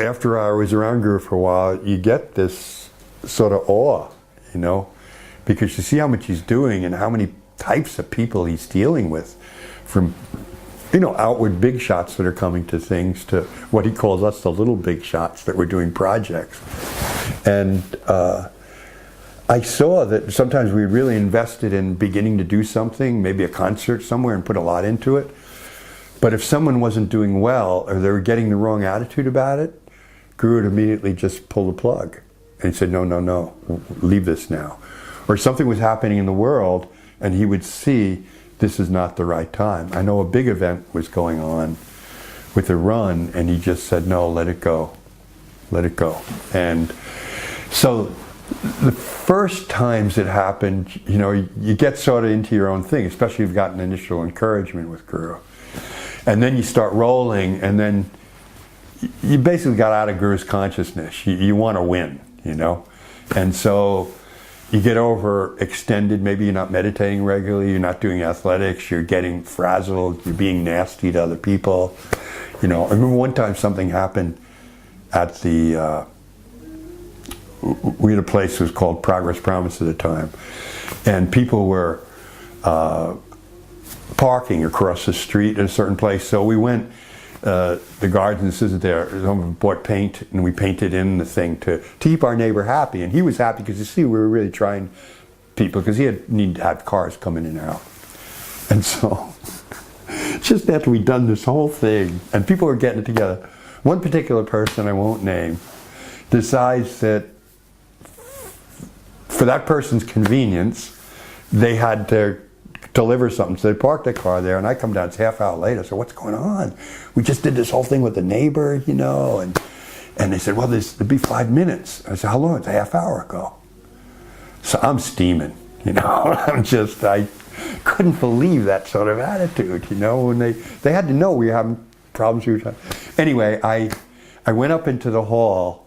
after I was around Guru for a while, you get this sort of awe, you know, because you see how much he's doing and how many types of people he's dealing with, from, you know, outward big shots that are coming to things to what he calls us the little big shots that we're doing projects. And I saw that sometimes we really invested in beginning to do something, maybe a concert somewhere, and put a lot into it. But if someone wasn't doing well or they were getting the wrong attitude about it, Guru would immediately just pull the plug. And he said, no, no, no, leave this now. Or something was happening in the world and he would see this is not the right time. I know a big event was going on with a run and he just said, no, let it go. Let it go. And so the first times it happened, you know, you get sort of into your own thing, especially if you've gotten initial encouragement with Guru. And then you start rolling, and then you basically got out of Guru's consciousness. You want to win, you know? And so you get overextended, maybe you're not meditating regularly, you're not doing athletics, you're getting frazzled, you're being nasty to other people. You know, I remember one time something happened at the, we had a place that was called Progress Promise at the time, and people were parking across the street at a certain place. So we went, the gardens isn't there, someone bought paint and we painted in the thing to keep our neighbor happy. And he was happy because, you see, we were really trying people, because he needed to have cars come in and out. And so just after we'd done this whole thing and people were getting it together, one particular person I won't name decides that for that person's convenience, they had to deliver something. So they parked their car there, and I come down, it's half hour later, so what's going on? We just did this whole thing with the neighbor, you know, and they said, well, it'll be 5 minutes. I said, how long? It's a half hour ago. So I'm steaming, you know, I couldn't believe that sort of attitude, you know, and they had to know we were having problems. Anyway, I went up into the hall,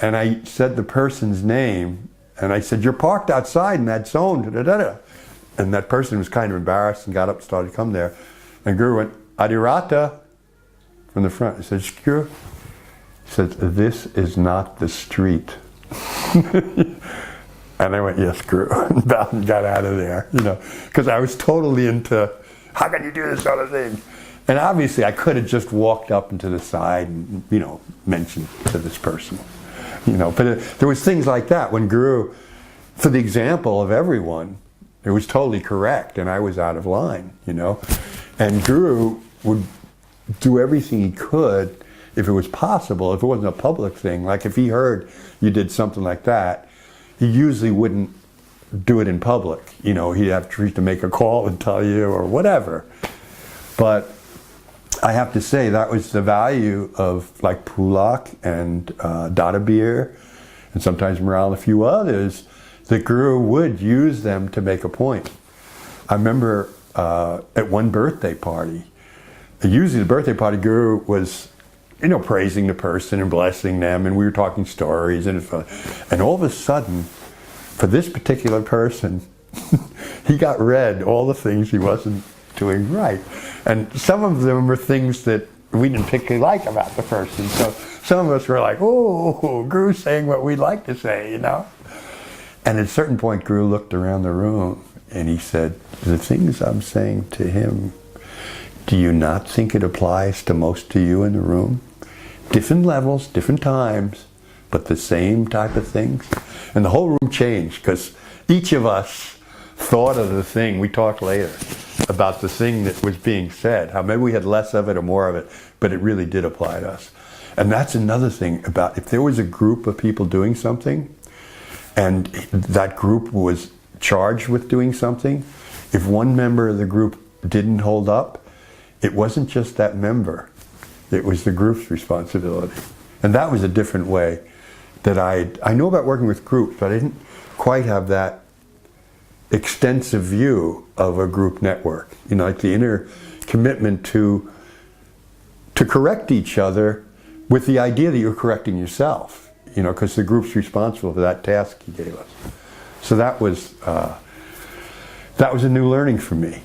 and I said the person's name, and I said, you're parked outside in that zone, da-da-da-da. And that person was kind of embarrassed and got up and started to come there. And Guru went, Adhiratha, from the front. I said, Guru? He said, this is not the street. And I went, yes, Guru, and got out of there, you know, because I was totally into, how can you do this sort of thing? And obviously I could have just walked up and to the side and, you know, mentioned to this person, you know. But there was things like that when Guru, for the example of everyone, it was totally correct, and I was out of line, you know. And Guru would do everything he could, if it was possible, if it wasn't a public thing. Like if he heard you did something like that, he usually wouldn't do it in public. You know, he'd have to make a call and tell you or whatever. But I have to say that was the value of like Pulak and Dadabir, and sometimes Morale and a few others, that Guru would use them to make a point. I remember at one birthday party, usually the birthday party, Guru was, you know, praising the person and blessing them, and we were talking stories, and all of a sudden, for this particular person, he got read all the things he wasn't doing right. And some of them were things that we didn't particularly like about the person. So some of us were like, oh, Guru's saying what we'd like to say, you know? And at a certain point, Guru looked around the room and he said, the things I'm saying to him, do you not think it applies to most of you in the room? Different levels, different times, but the same type of things. And the whole room changed, because each of us thought of the thing. We talked later about the thing that was being said, how maybe we had less of it or more of it, but it really did apply to us. And that's another thing about, if there was a group of people doing something, and that group was charged with doing something, if one member of the group didn't hold up, it wasn't just that member, it was the group's responsibility. And that was a different way that I know about working with groups, but I didn't quite have that extensive view of a group network. You know, like the inner commitment to correct each other with the idea that you're correcting yourself. You know, because the group's responsible for that task he gave us. So that was a new learning for me.